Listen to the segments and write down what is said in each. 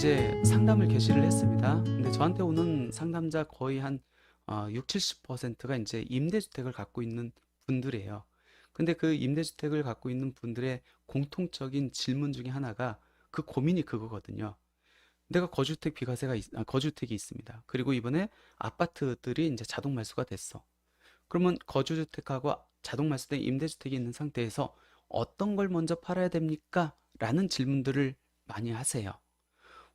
이제 상담을 개시를 했습니다. 근데 저한테 오는 상담자 거의 한 60-70%가 이제 임대주택을 갖고 있는 분들이에요. 근데 그 임대주택을 갖고 있는 분들의 공통적인 질문 중에 하나가 그 고민이 그거거든요. 내가 거주택이 있습니다. 그리고 이번에 아파트들이 이제 자동 말소가 됐어. 그러면 거주주택하고 자동 말소된 임대주택이 있는 상태에서 어떤 걸 먼저 팔아야 됩니까? 라는 질문들을 많이 하세요.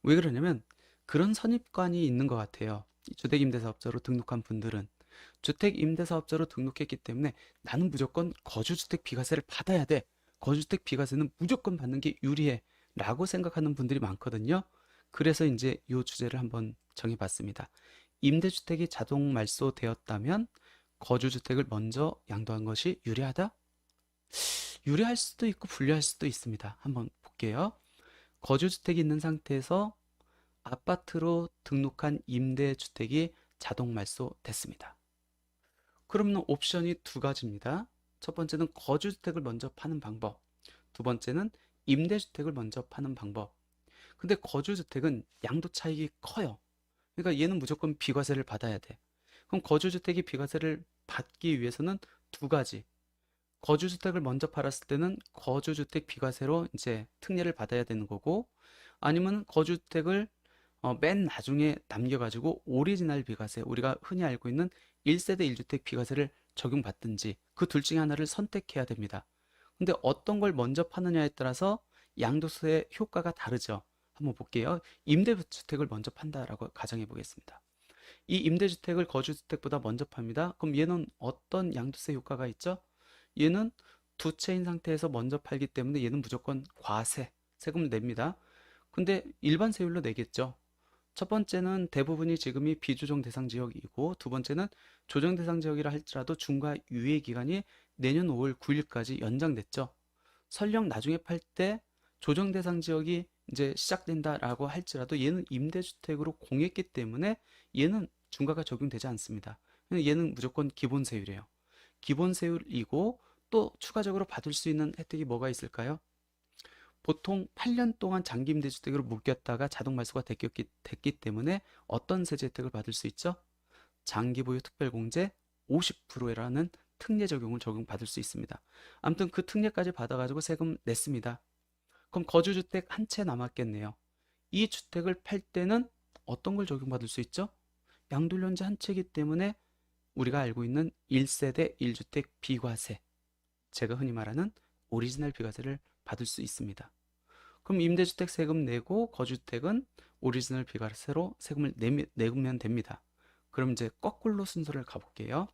왜 그러냐면 그런 선입관이 있는 것 같아요. 주택임대사업자로 등록한 분들은 주택임대사업자로 등록했기 때문에 나는 무조건 거주주택 비과세를 받아야 돼. 거주주택 비과세는 무조건 받는 게 유리해. 라고 생각하는 분들이 많거든요. 그래서 이제 이 주제를 한번 정해봤습니다. 임대주택이 자동 말소되었다면 거주주택을 먼저 양도한 것이 유리하다? 유리할 수도 있고 불리할 수도 있습니다. 한번 볼게요. 거주주택이 있는 상태에서 아파트로 등록한 임대주택이 자동 말소됐습니다. 그러면 옵션이 두 가지입니다. 첫 번째는 거주주택을 먼저 파는 방법, 두 번째는 임대주택을 먼저 파는 방법. 근데 거주주택은 양도 차익이 커요. 그러니까 얘는 무조건 비과세를 받아야 돼. 그럼 거주주택이 비과세를 받기 위해서는 두 가지. 거주주택을 먼저 팔았을 때는 거주주택 비과세로 이제 특례를 받아야 되는 거고, 아니면 거주주택을 맨 나중에 남겨가지고 오리지널 비과세, 우리가 흔히 알고 있는 1세대 1주택 비과세를 적용받든지 그 둘 중에 하나를 선택해야 됩니다. 근데 어떤 걸 먼저 파느냐에 따라서 양도세의 효과가 다르죠. 한번 볼게요. 임대주택을 먼저 판다라고 가정해 보겠습니다. 이 임대주택을 거주주택보다 먼저 팝니다. 그럼 얘는 어떤 양도세 효과가 있죠? 얘는 두 채인 상태에서 먼저 팔기 때문에 얘는 무조건 과세, 세금을 냅니다. 근데 일반 세율로 내겠죠. 첫 번째는 대부분이 지금이 비조정 대상 지역이고, 두 번째는 조정 대상 지역이라 할지라도 중과 유예 기간이 내년 5월 9일까지 연장됐죠. 설령 나중에 팔 때 조정 대상 지역이 이제 시작된다라고 할지라도 얘는 임대주택으로 공했기 때문에 얘는 중과가 적용되지 않습니다. 얘는 무조건 기본세율이에요. 기본세율이고, 또 추가적으로 받을 수 있는 혜택이 뭐가 있을까요? 보통 8년 동안 장기 임대주택으로 묶였다가 자동 말소가 됐기 때문에 어떤 세제 혜택을 받을 수 있죠? 장기 보유 특별공제 50%라는 특례 적용받을 수 있습니다. 아무튼 그 특례까지 받아가지고 세금 냈습니다. 그럼 거주주택 한 채 남았겠네요. 이 주택을 팔 때는 어떤 걸 적용받을 수 있죠? 양도일연재 한 채이기 때문에 우리가 알고 있는 1세대 1주택 비과세, 제가 흔히 말하는 오리지널 비과세를 받을 수 있습니다. 그럼 임대주택 세금 내고 거주주택은 오리지널 비과세로 세금을 내면 됩니다. 그럼 이제 거꾸로 순서를 가볼게요.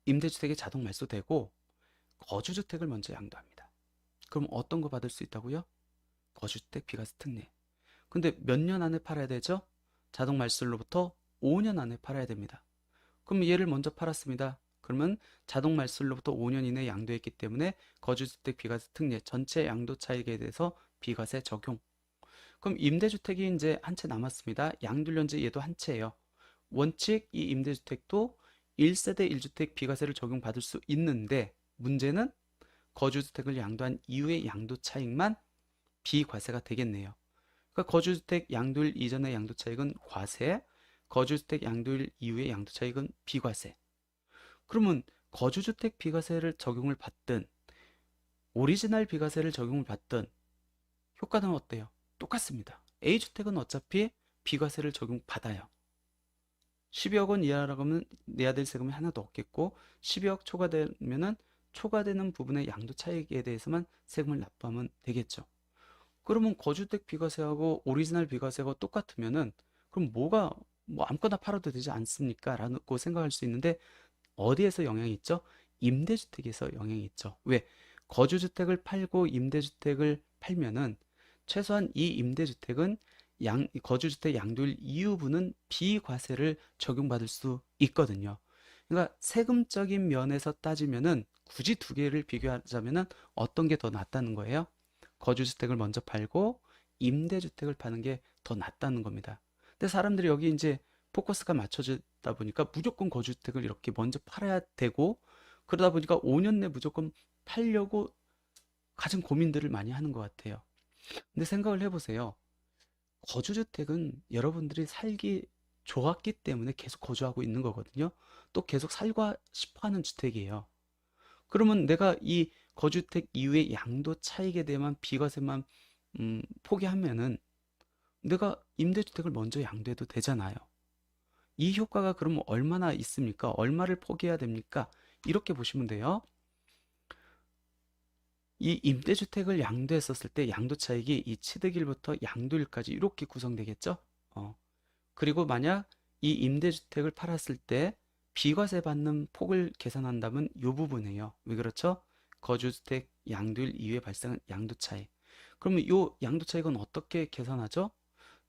임대주택이 자동 말소되고 거주주택을 먼저 양도합니다. 그럼 어떤 거 받을 수 있다고요? 거주주택 비과세 특례. 근데 몇 년 안에 팔아야 되죠? 자동 말소로부터 5년 안에 팔아야 됩니다. 그럼 얘를 먼저 팔았습니다. 그러면 자동 말소로부터 5년 이내에 양도했기 때문에 거주주택 비과세 특례 전체 양도 차익에 대해서 비과세 적용. 그럼 임대주택이 이제 한 채 남았습니다. 양도일연재 얘도 한 채예요. 원칙 이 임대주택도 1세대 1주택 비과세를 적용받을 수 있는데, 문제는 거주주택을 양도한 이후의 양도 차익만 비과세가 되겠네요. 그러니까 거주주택 양도일 이전의 양도 차익은 과세, 거주주택 양도일 이후의 양도 차익은 비과세. 그러면 거주주택 비과세를 적용을 받든 오리지널 비과세를 적용을 받든 효과는 어때요? 똑같습니다. A주택은 어차피 비과세를 적용받아요. 12억 원 이하라고 하면 내야 될 세금이 하나도 없겠고, 12억 초과되면은 초과되는 부분의 양도 차익에 대해서만 세금을 납부하면 되겠죠. 그러면 거주택 비과세하고 오리지널 비과세가 똑같으면은 그럼 뭐가 뭐 아무거나 팔아도 되지 않습니까? 라고 생각할 수 있는데, 어디에서 영향이 있죠? 임대주택에서 영향이 있죠. 왜? 거주주택을 팔고 임대주택을 팔면은 최소한 이 임대주택은 거주주택 양도일 이후분은 비과세를 적용받을 수 있거든요. 그러니까 세금적인 면에서 따지면은 굳이 두 개를 비교하자면은 어떤 게 더 낫다는 거예요? 거주주택을 먼저 팔고 임대주택을 파는 게 더 낫다는 겁니다. 근데 사람들이 여기 이제 포커스가 맞춰지다 보니까 무조건 거주주택을 이렇게 먼저 팔아야 되고, 그러다 보니까 5년 내 무조건 팔려고 가진 고민들을 많이 하는 것 같아요. 근데 생각을 해보세요. 거주주택은 여러분들이 살기 좋았기 때문에 계속 거주하고 있는 거거든요. 또 계속 살고 싶어 하는 주택이에요. 그러면 내가 이 거주택 이후의 양도 차익에 대한 비과세만 포기하면은 내가 임대주택을 먼저 양도해도 되잖아요. 이 효과가 그러면 얼마나 있습니까? 얼마를 포기해야 됩니까? 이렇게 보시면 돼요. 이 임대주택을 양도했었을 때 양도 차익이 이 취득일부터 양도일까지 이렇게 구성되겠죠? 그리고 만약 이 임대주택을 팔았을 때 비과세 받는 폭을 계산한다면 이 부분이에요. 왜 그렇죠? 거주주택 양도일 이후에 발생한 양도 차익. 그러면 이 양도 차익은 어떻게 계산하죠?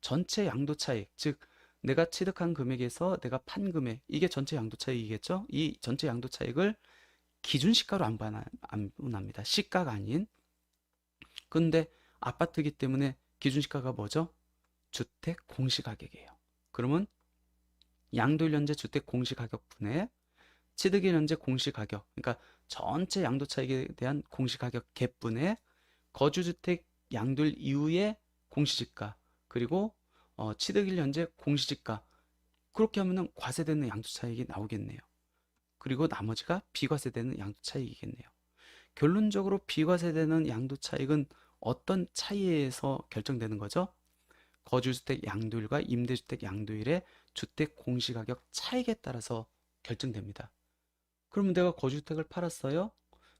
전체 양도 차익, 즉 내가 취득한 금액에서 내가 판 금액, 이게 전체 양도 차익이겠죠? 이 전체 양도 차익을 기준 시가로 안 분합니다. 시가가 아닌. 근데 아파트이기 때문에 기준 시가가 뭐죠? 주택 공시가격이에요. 그러면 양도일 현재 주택 공시가격분의 취득일 현재 공시가격, 그러니까 전체 양도 차익에 대한 공시가격 갭분의 거주주택 양도일 이후의 공시지가, 그리고 취득일 현재 공시지가, 그렇게 하면은 과세되는 양도 차익이 나오겠네요. 그리고 나머지가 비과세되는 양도 차익이겠네요. 결론적으로 비과세되는 양도 차익은 어떤 차이에서 결정되는 거죠? 거주주택 양도일과 임대주택 양도일의 주택 공시가격 차익에 따라서 결정됩니다. 그러면 내가 거주주택을 팔았어요.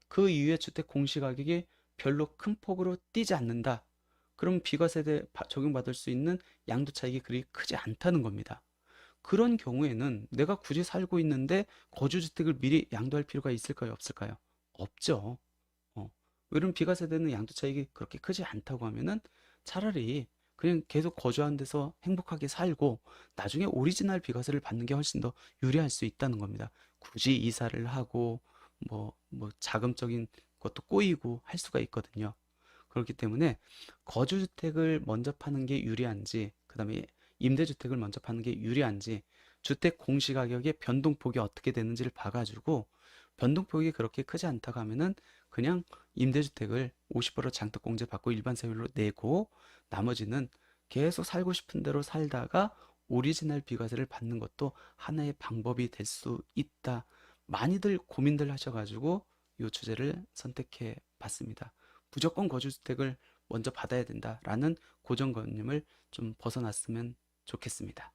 그 이후에 주택 공시가격이 별로 큰 폭으로 뛰지 않는다. 그럼 비과세대 적용받을 수 있는 양도 차익이 그리 크지 않다는 겁니다. 그런 경우에는 내가 굳이 살고 있는데 거주주택을 미리 양도할 필요가 있을까요? 없을까요? 없죠. 왜냐면 비과세되는 양도 차익이 그렇게 크지 않다고 하면은 차라리 그냥 계속 거주하는 데서 행복하게 살고 나중에 오리지널 비과세를 받는 게 훨씬 더 유리할 수 있다는 겁니다. 굳이 이사를 하고 자금적인 것도 꼬이고 할 수가 있거든요. 그렇기 때문에 거주주택을 먼저 파는 게 유리한지, 그 다음에 임대주택을 먼저 파는 게 유리한지, 주택 공시가격의 변동폭이 어떻게 되는지를 봐가지고 변동폭이 그렇게 크지 않다고 하면은 그냥 임대주택을 50% 장독공제 받고 일반세율로 내고 나머지는 계속 살고 싶은 대로 살다가 오리지널 비과세를 받는 것도 하나의 방법이 될 수 있다. 많이들 고민들 하셔가지고 이 주제를 선택해 봤습니다. 무조건 거주주택을 먼저 받아야 된다라는 고정관념을 좀 벗어났으면 좋겠습니다.